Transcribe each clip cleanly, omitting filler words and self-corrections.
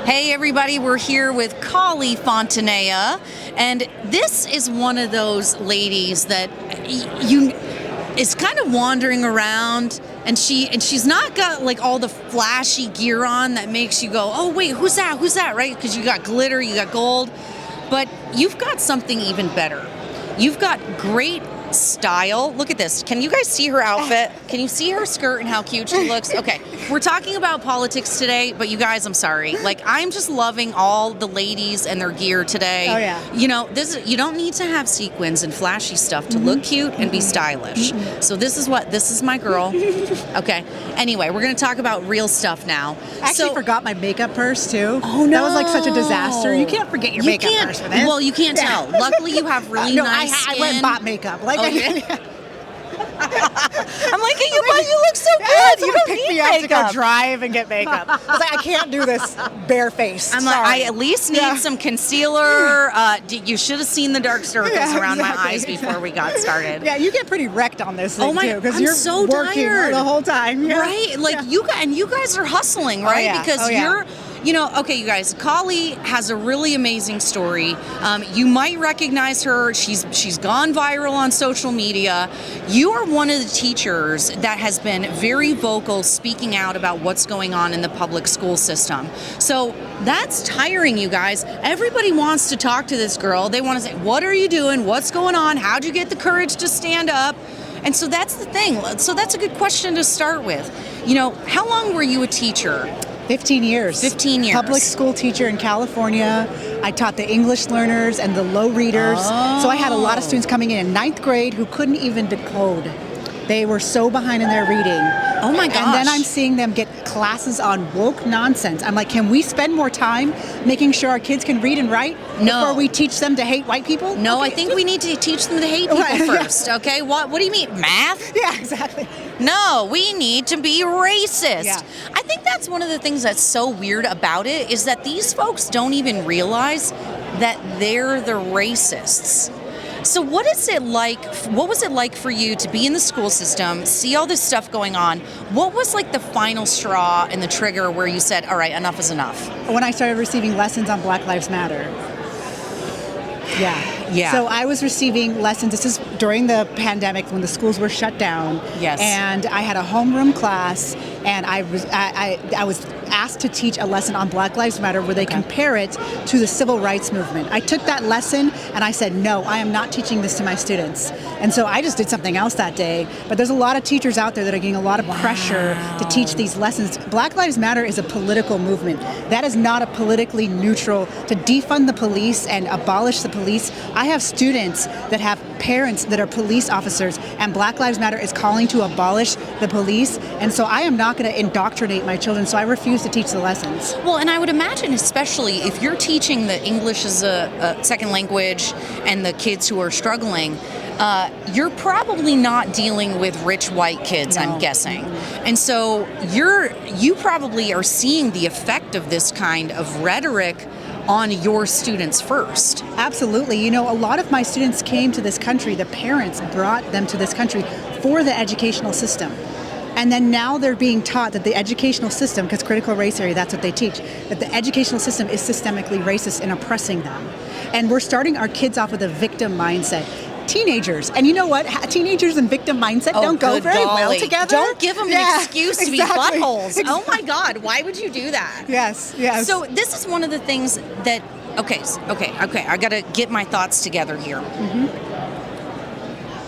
Hey everybody, we're here with Fontanilla, and this is one of those ladies that is kind of wandering around, and she's not got like all the flashy gear on that makes you go, oh wait, who's that, right? Because you got glitter, you got gold, but you've got something even better. You've got great style. Look at this. Can you guys see her outfit? Can you see her skirt and how cute she looks? Okay, we're talking about politics today, but you guys, I'm sorry. Like, I'm just loving all the ladies and their gear today. Oh yeah. You know, you don't need to have sequins and flashy stuff to look cute and be stylish. So this is my girl. Okay. Anyway, we're going to talk about real stuff now. I actually forgot my makeup purse too. Oh no. That was like such a disaster. You can't forget your makeup purse for this. Well, you can't tell. Luckily, you have really nice skin. I went and bought makeup. Like, I'm like, you look so good. You don't pick need me up to go makeup. drive and get makeup. I was like, I can't do this bare face. I'm like, I at least need some concealer. You should have seen the dark circles around my eyes before we got started. Yeah, you get pretty wrecked on this thing too, because I'm you're so working tired the whole time. Yeah. Right? Like you guys are hustling, right? Because you're. You know, okay, you guys, Kali has a really amazing story. You might recognize her. She's gone viral on social media. You are one of the teachers that has been very vocal speaking out about what's going on in the public school system. So that's tiring, you guys. Everybody wants to talk to this girl. They want to say, what are you doing? What's going on? How'd you get the courage to stand up? And so that's the thing. So that's a good question to start with. You know, how long were you a teacher? 15 years. 15 years. Public school teacher in California. I taught the English learners and the low readers. So I had a lot of students coming in ninth grade who couldn't even decode. They were so behind in their reading. Oh my gosh. And then I'm seeing them get classes on woke nonsense. I'm like, can we spend more time making sure our kids can read and write before we teach them to hate white people? No, okay. I think we need to teach them to hate people first, okay? What do you mean, math? Yeah, exactly. No, we need to be racist. Yeah. I think that's one of the things that's so weird about it is that these folks don't even realize that they're the racists. So what was it like for you to be in the school system, see all this stuff going on? What was like the final straw and the trigger where you said, all right, enough is enough? When I started receiving lessons on Black Lives Matter. Yeah. So I was receiving lessons. This is during the pandemic when the schools were shut down. Yes. And I had a homeroom class, and I was asked to teach a lesson on Black Lives Matter where they compare it to the civil rights movement. I took that lesson and I said, no, I am not teaching this to my students. And so I just did something else that day. But there's a lot of teachers out there that are getting a lot of pressure to teach these lessons. Black Lives Matter is a political movement. That is not a politically neutral to defund the police and abolish the police. I have students that have parents that are police officers, and Black Lives Matter is calling to abolish the police. And so I am not going to indoctrinate my children, so I refuse to teach the lessons. Well, and I would imagine, especially if you're teaching the English as a second language and the kids who are struggling, you're probably not dealing with rich white kids, I'm guessing. And so you probably are seeing the effect of this kind of rhetoric on your students first. Absolutely. You know, a lot of my students came to this country, the parents brought them to this country for the educational system. And then now they're being taught that the educational system, because critical race theory, that's what they teach, that the educational system is systemically racist and oppressing them. And we're starting our kids off with a victim mindset. Teenagers, and you know what? Teenagers and victim mindset don't go very well together. Don't give them an excuse to be buttholes. Oh my God, why would you do that? Yes. So this is one of the things that, okay, I gotta get my thoughts together here.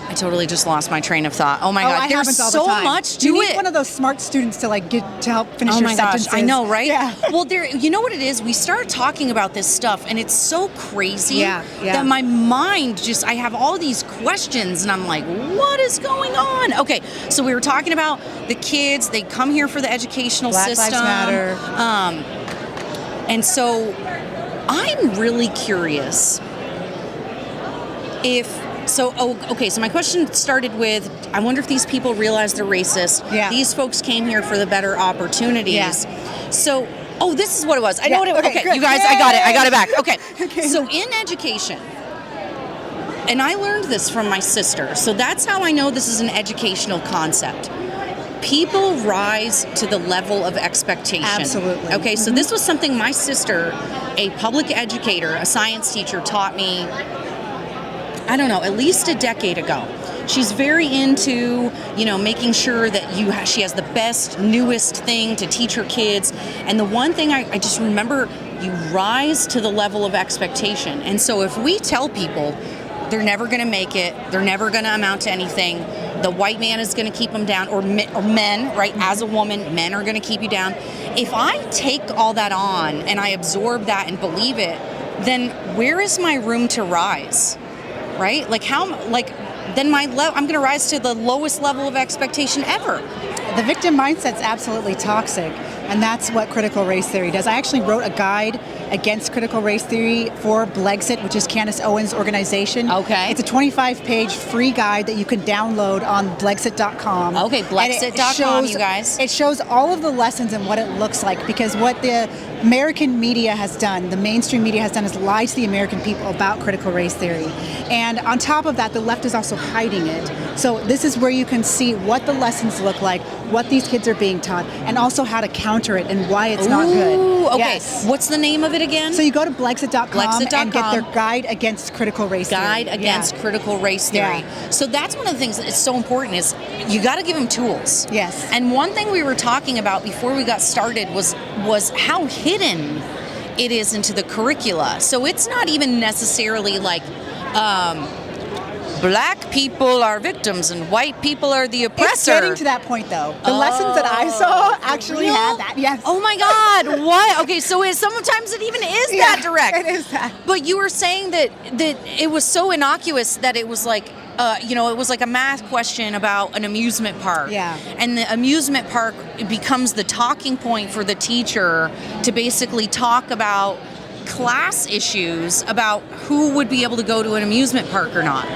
I totally just lost my train of thought. Oh my God, there's so much to it. You need one of those smart students to like get to help finish your sentences. I know, right? Yeah. Well, you know what it is? We start talking about this stuff, and it's so crazy that my mind I have all these questions, and I'm like, what is going on? Okay, so we were talking about the kids. They come here for the educational system. Black Lives Matter. And so I'm really curious So my question started with, I wonder if these people realize they're racist. Yeah. These folks came here for the better opportunities. Yeah. So, this is what it was. I know what it was. Okay, good. you guys, Yay! I got it back. Okay. So in education, and I learned this from my sister, so that's how I know this is an educational concept. people rise to the level of expectation. Absolutely. Okay, so this was something my sister, a public educator, a science teacher, taught me, I don't know, at least a decade ago. She's very into, making sure that she has the best, newest thing to teach her kids. And the one thing I just remember, you rise to the level of expectation. And so if we tell people they're never going to make it, they're never going to amount to anything, the white man is going to keep them down, or men, right? As a woman, men are going to keep you down. If I take all that on and I absorb that and believe it, then where is my room to rise, right? Then I'm going to rise to the lowest level of expectation ever. The victim mindset's absolutely toxic, and that's what critical race theory does. I actually wrote a guide against critical race theory for Blexit, which is Candace Owens' organization. Okay. It's a 25-page free guide that you can download on Blexit.com. Okay, Blexit.com, you guys. It shows all of the lessons and what it looks like, because what the American media has done, the mainstream media has done, is lie to the American people about critical race theory. And on top of that, the left is also hiding it. So this is where you can see what the lessons look like, what these kids are being taught, and also how to counter it and why it's not good. Okay. Yes. What's the name of it again? So you go to Blexit.com and get their Blexit.com. guide against critical race theory. Guide against critical race theory. Yeah. So that's one of the things that's so important, is you got to give them tools. Yes. And one thing we were talking about before we got started was how hidden it is into the curricula. So it's not even necessarily like black people are victims and white people are the oppressor. It's getting to that point, though. The lessons that I saw actually had that. Yes. Oh my God! What? Okay, so sometimes it even is that direct. It is that. But you were saying that it was so innocuous that it was like, it was like a math question about an amusement park. Yeah. And the amusement park becomes the talking point for the teacher to basically talk about class issues about who would be able to go to an amusement park or not.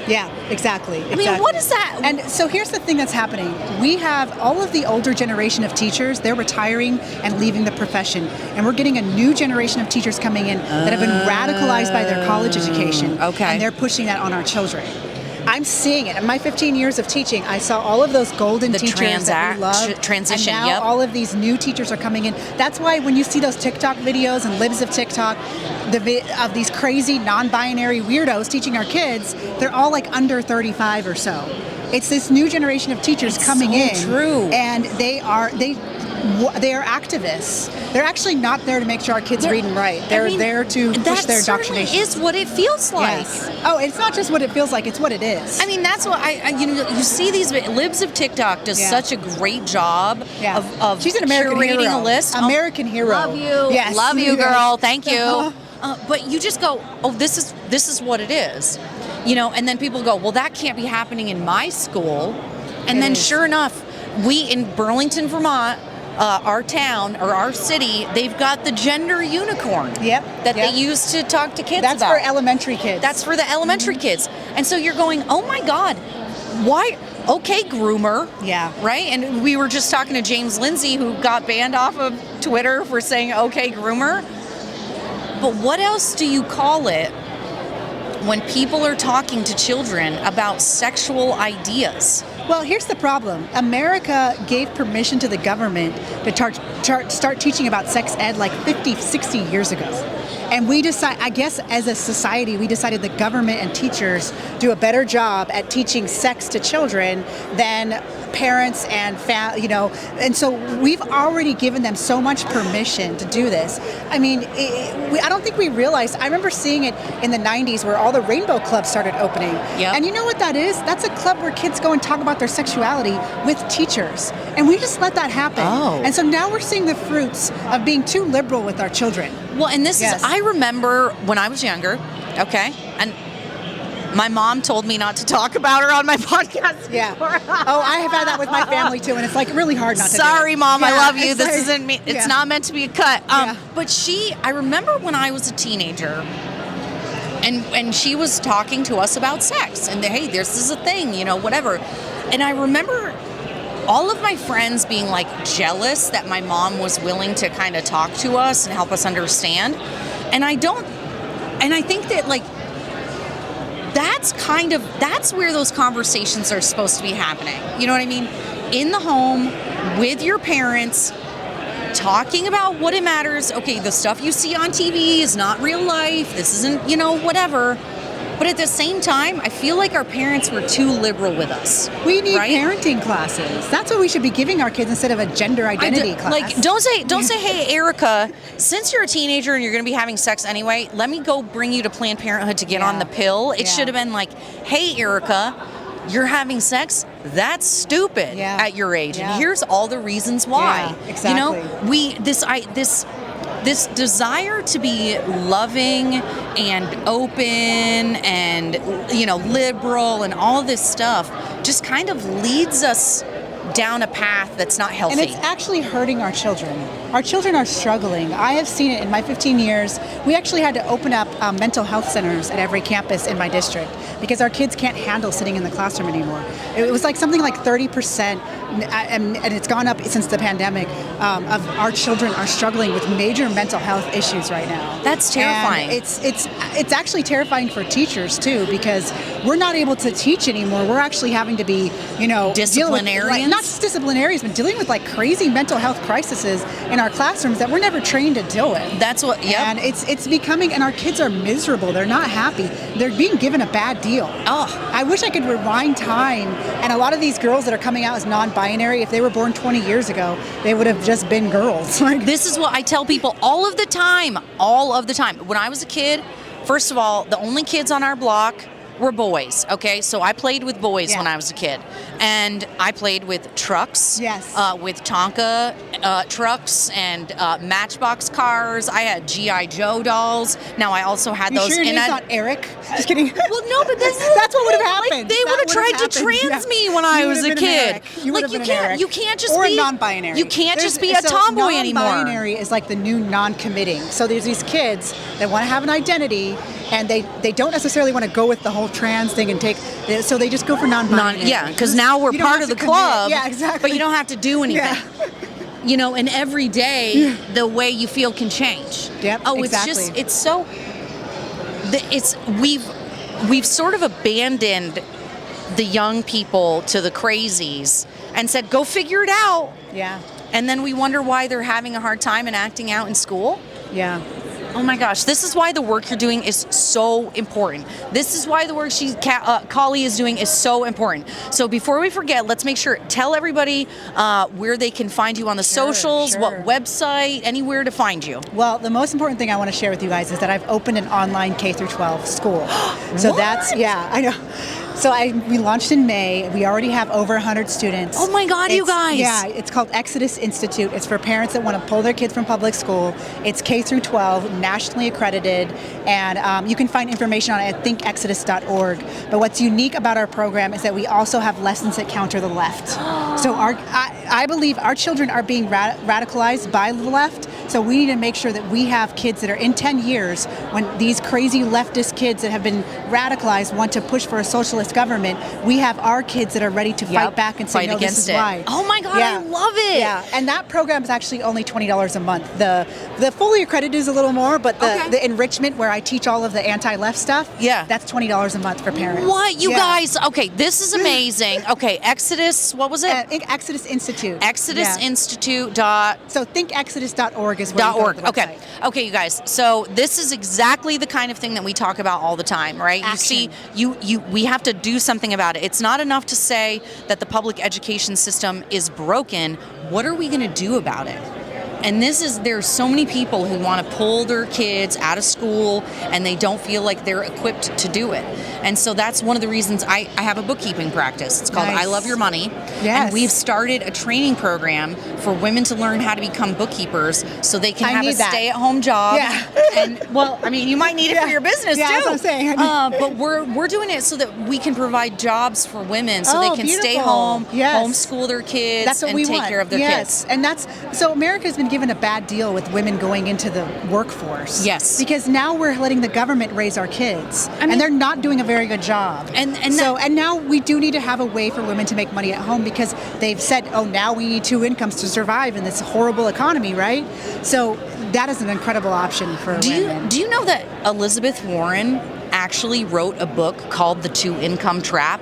Yeah, exactly. I mean, what is that? And so here's the thing that's happening. We have all of the older generation of teachers, they're retiring and leaving the profession. And we're getting a new generation of teachers coming in that have been radicalized by their college education. Okay. And they're pushing that on our children. I'm seeing it. In my 15 years of teaching, I saw all of those golden teachers that we love. Transition, and now all of these new teachers are coming in. That's why when you see those TikTok videos and libs of TikTok, of these crazy non-binary weirdos teaching our kids, they're all like under 35 or so. It's this new generation of teachers coming in. True. And they are activists. They're actually not there to make sure our kids read and write. They're there to push their indoctrination. That is what it feels like. Yes. Oh, it's not just what it feels like; it's what it is. I mean, that's what you see these libs of TikTok does such a great job of She's an American curating hero. a list. American hero. Love you. Yes. Love you, girl. Thank you. But you just go, oh, this is what it is, and then people go, well, that can't be happening in my school, and then sure enough, we in Burlington, Vermont. Our town or our city, they've got the gender unicorn that they use to talk to kids about. That's for elementary kids. That's for the elementary kids. And so you're going, oh my God, why? Okay, groomer. Yeah. Right? And we were just talking to James Lindsay, who got banned off of Twitter for saying okay, groomer. But what else do you call it when people are talking to children about sexual ideas? Well, here's the problem. America gave permission to the government to start teaching about sex ed like 50, 60 years ago. And we I guess as a society, we decided the government and teachers do a better job at teaching sex to children than parents and and so we've already given them so much permission to do this. I mean, I don't think we realized. I remember seeing it in the 90s where all the rainbow clubs started opening. Yep. And you know what that is? That's a club where kids go and talk about their sexuality with teachers. And we just let that happen. Oh. And so now we're seeing the fruits of being too liberal with our children. Well, and this is, I remember when I was younger, okay, and my mom told me not to talk about her on my podcast. Yeah. Oh, I have had that with my family too, and it's like really hard not to. Sorry, Mom, I love you. This like, isn't me. It's not meant to be a cut. Yeah. But I remember when I was a teenager, and she was talking to us about sex, and hey, this is a thing, whatever. And I remember all of my friends being like jealous that my mom was willing to kind of talk to us and help us understand. And I think that like, that's where those conversations are supposed to be happening. You know what I mean? in the home with your parents, talking about what it matters. Okay, the stuff you see on TV is not real life. This isn't, whatever. But at the same time, I feel like our parents were too liberal with us. We need right? parenting classes. That's what we should be giving our kids instead of a gender identity class. Like, don't say, hey, Erica, since you're a teenager and you're going to be having sex anyway, let me go bring you to Planned Parenthood to get on the pill. It should have been like, hey, Erica, you're having sex? That's stupid at your age. And here's all the reasons why. Yeah, exactly. This desire to be loving and open and, liberal and all this stuff just kind of leads us down a path that's not healthy. And it's actually hurting our children. Our children are struggling. I have seen it in my 15 years. We actually had to open up mental health centers at every campus in my district because our kids can't handle sitting in the classroom anymore. It was like something like 30%, and it's gone up since the pandemic, of our children are struggling with major mental health issues right now. That's terrifying. And it's actually terrifying for teachers too, because we're not able to teach anymore. We're actually having to be, disciplinarians? Not just disciplinarians, but dealing with like crazy mental health crises in our classrooms that we're never trained to deal with. That's what, And it's becoming, and our kids are miserable. They're not happy. They're being given a bad deal. Oh. I wish I could rewind time, and a lot of these girls that are coming out as non-binary, if they were born 20 years ago, they would have just been girls. This is what I tell people all of the time. When I was a kid, first of all, the only kids on our block were boys, okay? So I played with boys when I was a kid. And I played with trucks, with Tonka trucks and Matchbox cars. I had G.I. Joe dolls. Now I also had those. You sure your name's not Eric? Just kidding. Well, no, but that's what would have happened. Like, they would have tried to trans me when I was a kid. You can't just be a non-binary. You can't just be a tomboy anymore. Non-binary is like the new non-committing. So there's these kids that want to have an identity, and they don't necessarily want to go with the whole trans thing and so they just go for non-binary. Because now we're part of the club. Yeah, exactly. But you don't have to do anything. Yeah. And every day the way you feel can change. Yep. Oh, exactly. We've sort of abandoned the young people to the crazies and said, go figure it out. Yeah. And then we wonder why they're having a hard time and acting out in school. Yeah. Oh my gosh, this is why the work you're doing is so important. This is why the work Kali is doing is so important. So before we forget, let's make sure, tell everybody where they can find you on the socials, what website, anywhere to find you. Well, the most important thing I want to share with you guys is that I've opened an online K through 12 school. So I know. So we launched in May. We already have over 100 students. Oh my God, you guys. Yeah, it's called Exodus Institute. It's for parents that want to pull their kids from public school. It's K through 12, nationally accredited, and you can find information on it at thinkexodus.org. But what's unique about our program is that we also have lessons that counter the left. So I believe our children are being radicalized by the left. So we need to make sure that we have kids that are in 10 years, when these crazy leftist kids that have been radicalized want to push for a socialist government, we have our kids that are ready to fight back and say, no, this is why. Oh my God, I love it. Yeah, and that program is actually only $20 a month. The fully accredited is a little more, but the enrichment where I teach all of the anti-left stuff, that's $20 a month for parents. What, you guys? Okay, this is amazing. Okay, Exodus, what was it? Exodus Institute. Exodus Institute. So thinkexodus.org is where you go to the website. Okay, you guys. So this is exactly the kind of thing that we talk about all the time, right? Action. You see, we have to do something about it. It's not enough to say that the public education system is broken. What are we going to do about it? And there's so many people who want to pull their kids out of school and they don't feel like they're equipped to do it. And so that's one of the reasons I have a bookkeeping practice. It's called I Love Your Money. Yes. And we've started a training program for women to learn how to become bookkeepers so they can have a stay-at-home job. Yeah. And well, I mean, you might need it for your business too. That's what I'm saying. But we're doing it so that we can provide jobs for women so they can stay home, homeschool their kids, and take care of their kids. And so America's been given a bad deal with women going into the workforce. Yes. Because now we're letting the government raise our kids. And they're not doing a very good job. And now we do need to have a way for women to make money at home, because they've said, oh, now we need 2 incomes to survive in this horrible economy, right? So that is an incredible option for women. Do you know that Elizabeth Warren actually wrote a book called The 2 Income Trap?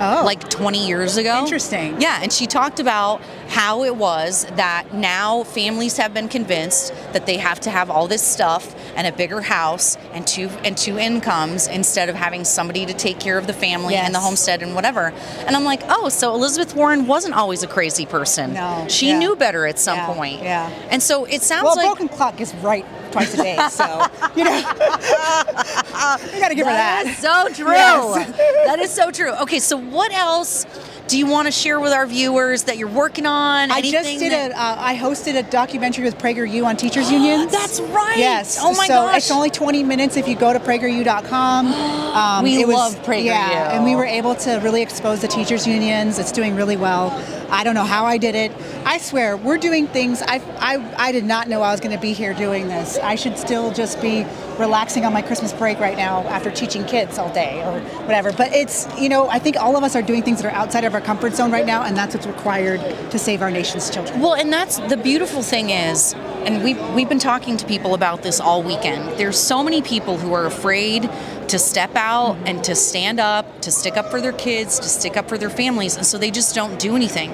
like 20 years ago. Interesting. Yeah, and she talked about how it was that now families have been convinced that they have to have all this stuff and a bigger house and two incomes instead of having somebody to take care of the family and the homestead and whatever. And I'm like, oh, so Elizabeth Warren wasn't always a crazy person. No. She knew better at some point. Yeah. And so it sounds well, like... a broken clock is right twice a day, so, you know. You got to give her that. That is so true. Yes. That is so true. Okay, so what else do you want to share with our viewers that you're working on? I hosted a documentary with PragerU on teachers unions. That's right. Yes. Oh my so gosh. It's only 20 minutes if you go to PragerU.com. We love PragerU. Yeah, and we were able to really expose the teachers unions. It's doing really well. I don't know how I did it. I swear, we're doing things. I did not know I was going to be here doing this. I should still just be relaxing on my Christmas break right now after teaching kids all day or whatever. But it's, I think all of us are doing things that are outside of our comfort zone right now, and that's what's required to save our nation's children. Well, and that's the beautiful thing is, and we've been talking to people about this all weekend. There's so many people who are afraid to step out and to stand up, to stick up for their kids, to stick up for their families, and so they just don't do anything.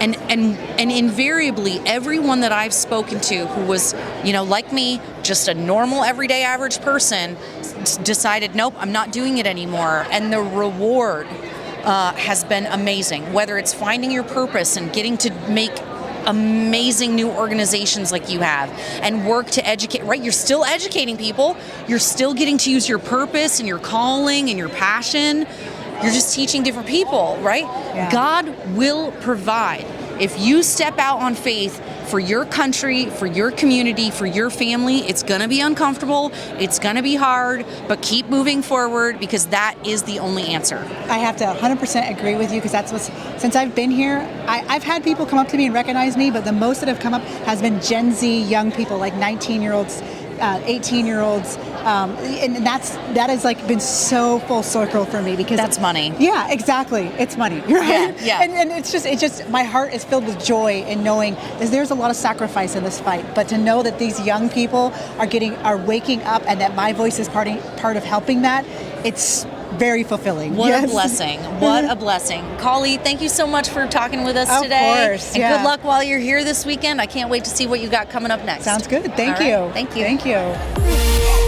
And invariably, everyone that I've spoken to who was, like me, just a normal, everyday, average person, decided, nope, I'm not doing it anymore. And the reward has been amazing, whether it's finding your purpose and getting to make amazing new organizations like you have and work to educate, right? You're still educating people. You're still getting to use your purpose and your calling and your passion. You're just teaching different people, right? Yeah. God will provide. If you step out on faith for your country, for your community, for your family, it's going to be uncomfortable. It's going to be hard, but keep moving forward because that is the only answer. I have to 100% agree with you because that's what's, since I've been here, I've had people come up to me and recognize me, but the most that have come up has been Gen Z young people, like 19-year-olds, 18-year-olds, and that has like been so full circle for me because that's money. Yeah, exactly. It's money, right? Yeah. And it's just my heart is filled with joy in knowing that there's a lot of sacrifice in this fight, but to know that these young people are waking up and that my voice is part of helping that, it's very fulfilling. What a blessing. What a blessing. Kali, thank you so much for talking with us today. Of course, and good luck while you're here this weekend. I can't wait to see what you got coming up next. Sounds good. Thank you. Thank you. Thank you.